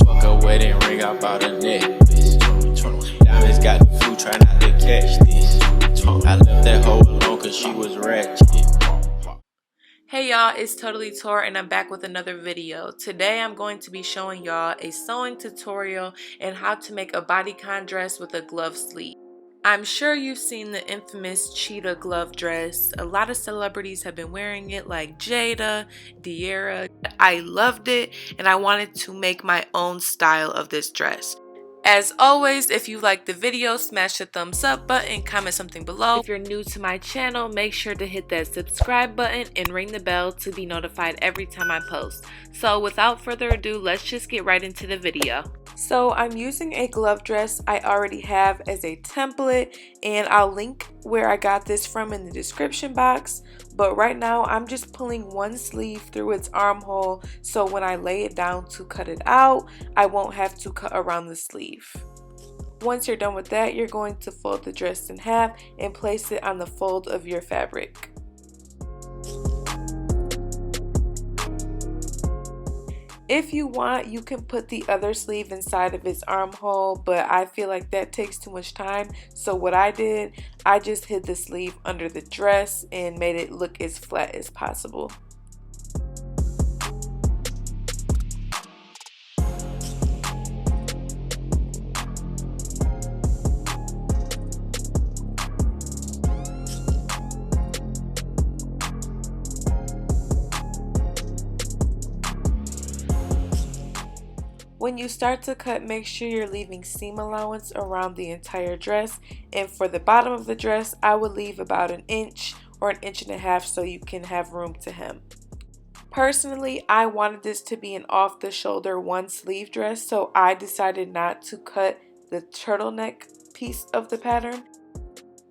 Fuck a wedding ring, I bought a necklace. Diamonds got the flu, try not to catch this. I left that hoe alone cause she was ratchet. Hey y'all, it's Totally Tor and I'm back with another video. Today I'm going to be showing y'all a sewing tutorial and how to make a bodycon dress with a glove sleeve. I'm sure you've seen the infamous cheetah glove dress. A lot of celebrities have been wearing it like Jada, Dearra. I loved it and I wanted to make my own style of this dress. As always, if you liked the video, smash the thumbs up button, comment something below. If you're new to my channel, make sure to hit that subscribe button and ring the bell to be notified every time I post. So without further ado, let's just get right into the video. So I'm using a glove dress I already have as a template, and I'll link where I got this from in the description box. But right now I'm just pulling one sleeve through its armhole, so when I lay it down to cut it out, I won't have to cut around the sleeve. Once you're done with that, you're going to fold the dress in half and place it on the fold of your fabric. If you want, you can put the other sleeve inside of its armhole, but I feel like that takes too much time. So what I did, I just hid the sleeve under the dress and made it look as flat as possible. When you start to cut, make sure you're leaving seam allowance around the entire dress, and for the bottom of the dress I would leave about an inch or an inch and a half so you can have room to hem. Personally, I wanted this to be an off the shoulder one sleeve dress, so I decided not to cut the turtleneck piece of the pattern.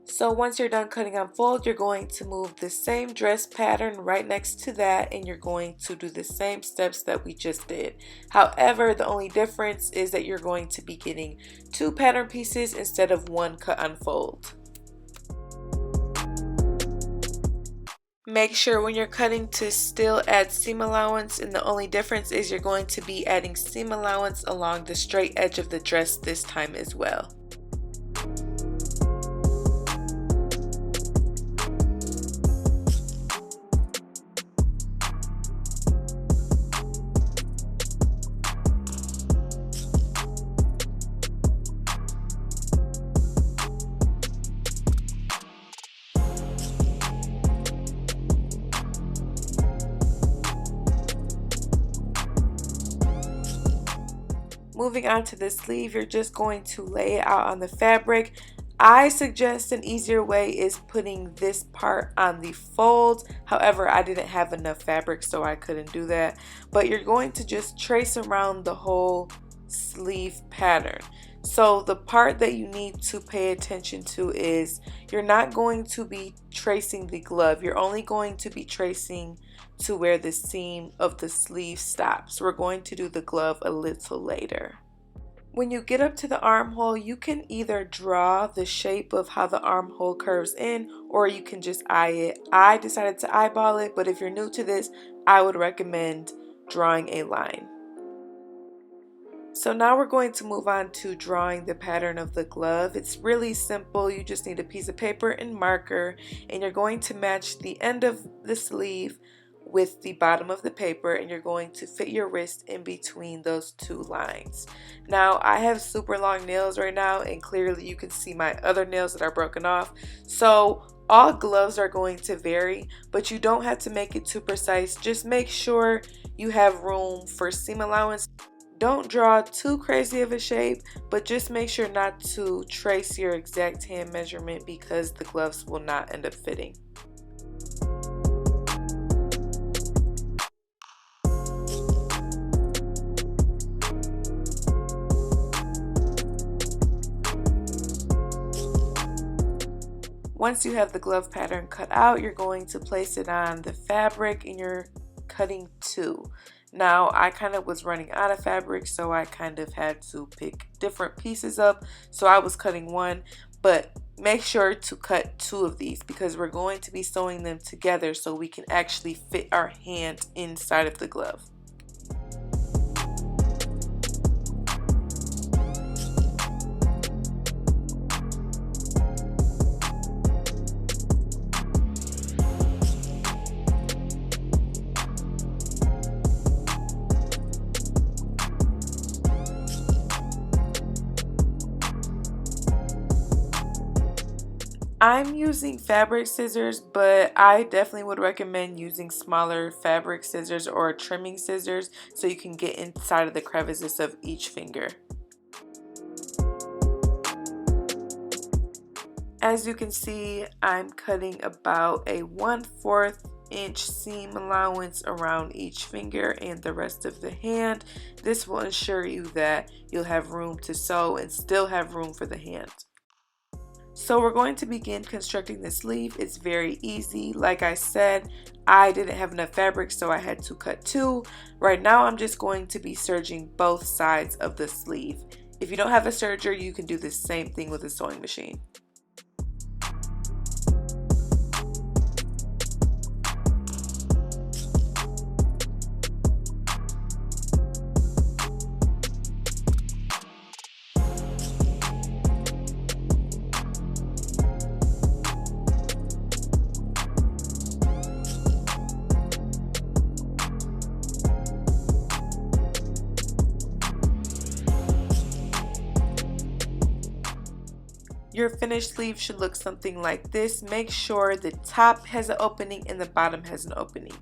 So once you're done cutting on fold, you're going to move the same dress pattern right next to that, and you're going to do the same steps that we just did. However, the only difference is that you're going to be getting two pattern pieces instead of one cut on fold. Make sure when you're cutting to still add seam allowance, and the only difference is you're going to be adding seam allowance along the straight edge of the dress this time as well. Moving on to the sleeve, you're just going to lay it out on the fabric. I suggest an easier way is putting this part on the fold. However, I didn't have enough fabric, so I couldn't do that. But you're going to just trace around the whole sleeve pattern. So the part that you need to pay attention to is you're not going to be tracing the glove. You're only going to be tracing to where the seam of the sleeve stops. We're going to do the glove a little later. When you get up to the armhole, you can either draw the shape of how the armhole curves in, or you can just eye it. I decided to eyeball it, but if you're new to this, I would recommend drawing a line. So now we're going to move on to drawing the pattern of the glove. It's really simple. You just need a piece of paper and marker, and you're going to match the end of the sleeve with the bottom of the paper, and you're going to fit your wrist in between those two lines. Now I have super long nails right now, and clearly you can see my other nails that are broken off. So all gloves are going to vary, but you don't have to make it too precise. Just make sure you have room for seam allowance. Don't draw too crazy of a shape, but just make sure not to trace your exact hand measurement because the gloves will not end up fitting. Once you have the glove pattern cut out, you're going to place it on the fabric, and you're cutting two. Now I kind of was running out of fabric, so I kind of had to pick different pieces up. So I was cutting one, but make sure to cut two of these because we're going to be sewing them together so we can actually fit our hand inside of the glove. I'm using fabric scissors, but I definitely would recommend using smaller fabric scissors or trimming scissors so you can get inside of the crevices of each finger. As you can see, I'm cutting about a 1/4 inch seam allowance around each finger and the rest of the hand. This will ensure you that you'll have room to sew and still have room for the hand. So we're going to begin constructing the sleeve. It's very easy. Like I said, I didn't have enough fabric, so I had to cut two. Right now I'm just going to be serging both sides of the sleeve. If you don't have a serger, you can do the same thing with a sewing machine. Your finished sleeve should look something like this. Make sure the top has an opening and the bottom has an opening.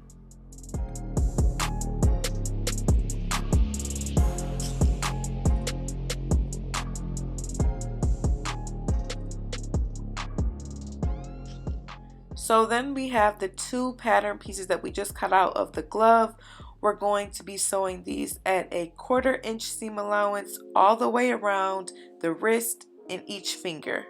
So then we have the two pattern pieces that we just cut out of the glove. We're going to be sewing these at a 1/4 inch seam allowance all the way around the wrist and each finger.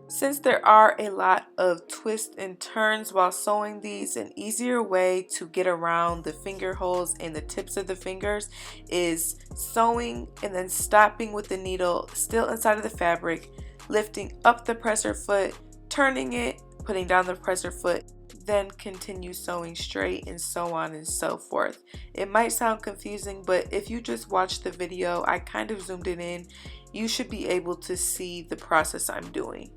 Since there are a lot of twists and turns while sewing these, an easier way to get around the finger holes and the tips of the fingers is sewing and then stopping with the needle still inside of the fabric, lifting up the presser foot, turning it, putting down the presser foot, then continue sewing straight, and so on and so forth. It might sound confusing, but if you just watch the video, I kind of zoomed it in, you should be able to see the process I'm doing.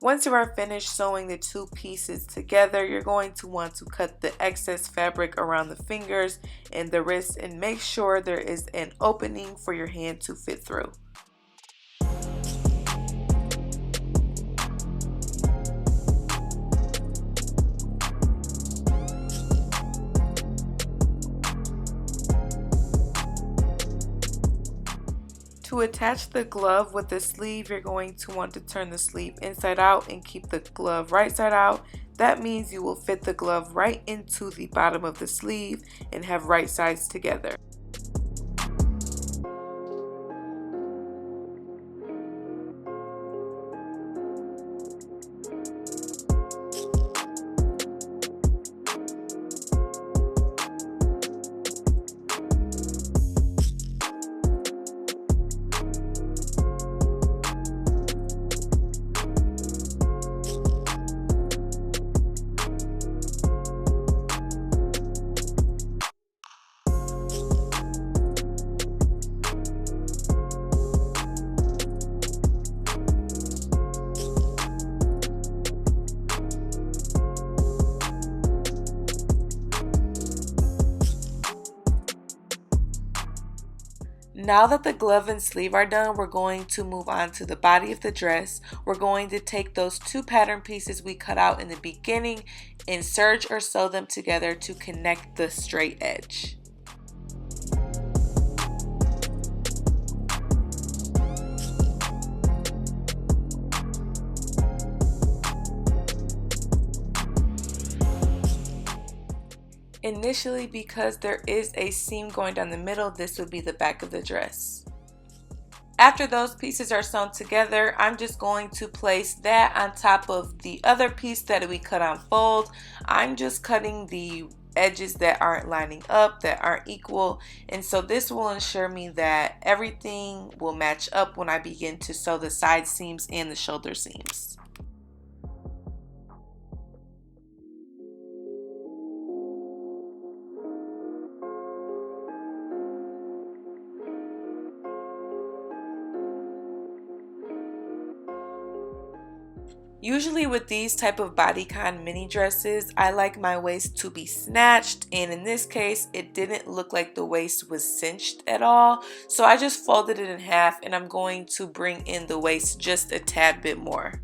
Once you are finished sewing the two pieces together, you're going to want to cut the excess fabric around the fingers and the wrist and make sure there is an opening for your hand to fit through. To attach the glove with the sleeve, you're going to want to turn the sleeve inside out and keep the glove right side out. That means you will fit the glove right into the bottom of the sleeve and have right sides together. Now that the glove and sleeve are done, we're going to move on to the body of the dress. We're going to take those two pattern pieces we cut out in the beginning and serge or sew them together to connect the straight edge. Initially, because there is a seam going down the middle, this would be the back of the dress. After those pieces are sewn together, I'm just going to place that on top of the other piece that we cut on fold. I'm just cutting the edges that aren't lining up, that aren't equal. And so this will ensure me that everything will match up when I begin to sew the side seams and the shoulder seams. Usually with these type of bodycon mini dresses, I like my waist to be snatched, and in this case it didn't look like the waist was cinched at all. So I just folded it in half, and I'm going to bring in the waist just a tad bit more.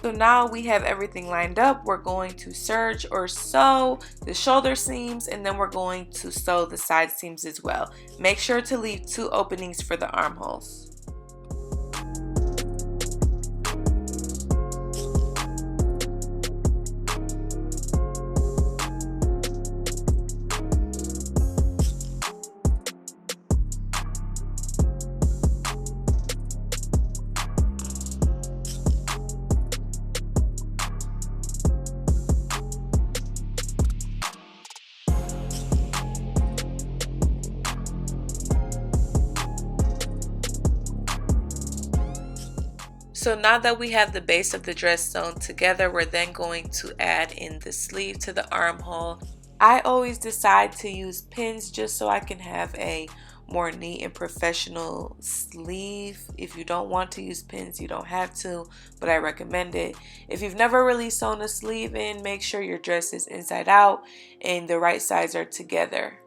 So now we have everything lined up. We're going to serge or sew the shoulder seams, and then we're going to sew the side seams as well. Make sure to leave 2 openings for the armholes. So now that we have the base of the dress sewn together, we're then going to add in the sleeve to the armhole. I always decide to use pins just so I can have a more neat and professional sleeve. If you don't want to use pins, you don't have to, but I recommend it. If you've never really sewn a sleeve in, make sure your dress is inside out and the right sides are together.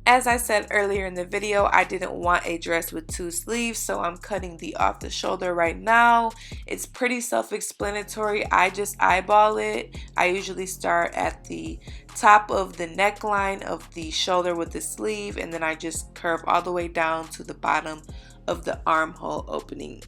As I said earlier in the video, I didn't want a dress with 2 sleeves, so I'm cutting the off the shoulder right now. It's pretty self-explanatory. I just eyeball it. I usually start at the top of the neckline of the shoulder with the sleeve, and then I just curve all the way down to the bottom of the armhole opening.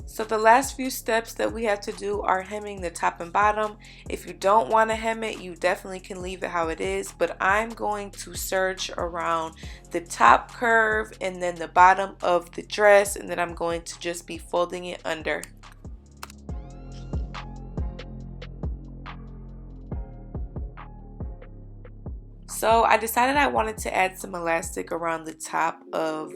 So the last few steps that we have to do are hemming the top and bottom. If you don't want to hem it, you definitely can leave it how it is, but I'm going to serge around the top curve and then the bottom of the dress, and then I'm going to just be folding it under. So I decided I wanted to add some elastic around the top of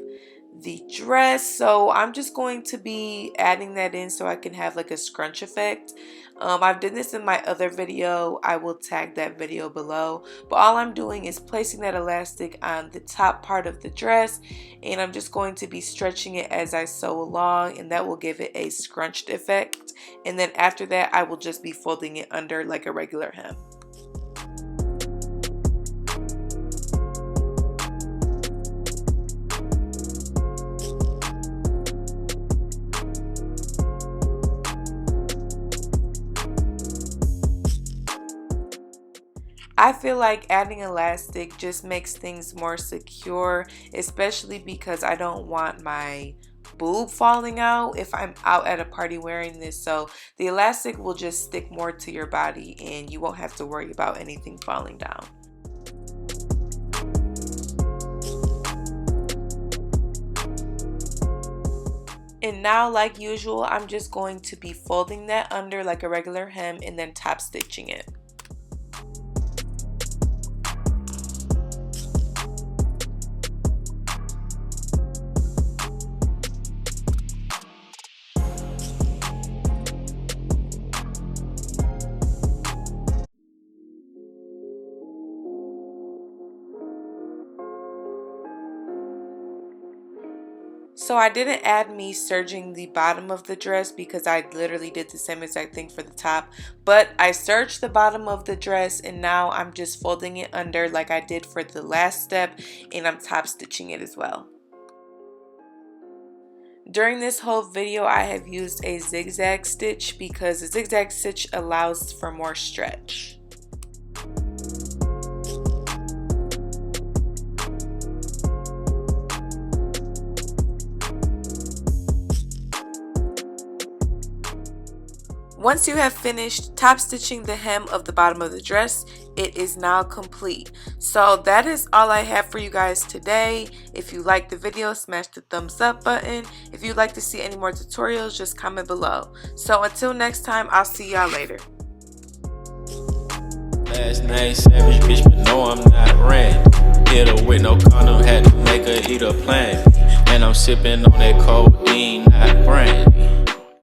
the dress, so I'm just going to be adding that in so I can have like a scrunch effect. I've done this in my other video. I will tag that video below, but all I'm doing is placing that elastic on the top part of the dress, and I'm just going to be stretching it as I sew along, and that will give it a scrunched effect. And then after that, I will just be folding it under like a regular hem. I feel like adding elastic just makes things more secure, especially because I don't want my boob falling out if I'm out at a party wearing this. So the elastic will just stick more to your body and you won't have to worry about anything falling down. And now, like usual, I'm just going to be folding that under like a regular hem and then top stitching it. So I didn't add me serging the bottom of the dress because I literally did the same exact thing for the top. But I serged the bottom of the dress and now I'm just folding it under like I did for the last step, and I'm top stitching it as well. During this whole video I have used a zigzag stitch because a zigzag stitch allows for more stretch. Once you have finished top stitching the hem of the bottom of the dress, it is now complete. So that is all I have for you guys today. If you liked the video, smash the thumbs up button. If you'd like to see any more tutorials, just comment below. So until next time, I'll see y'all later. Last name Savage, bitch, but no, I'm not Randy. Hit her with no condom, had to make her eat a plan. And I'm sipping on that codeine, not brandy.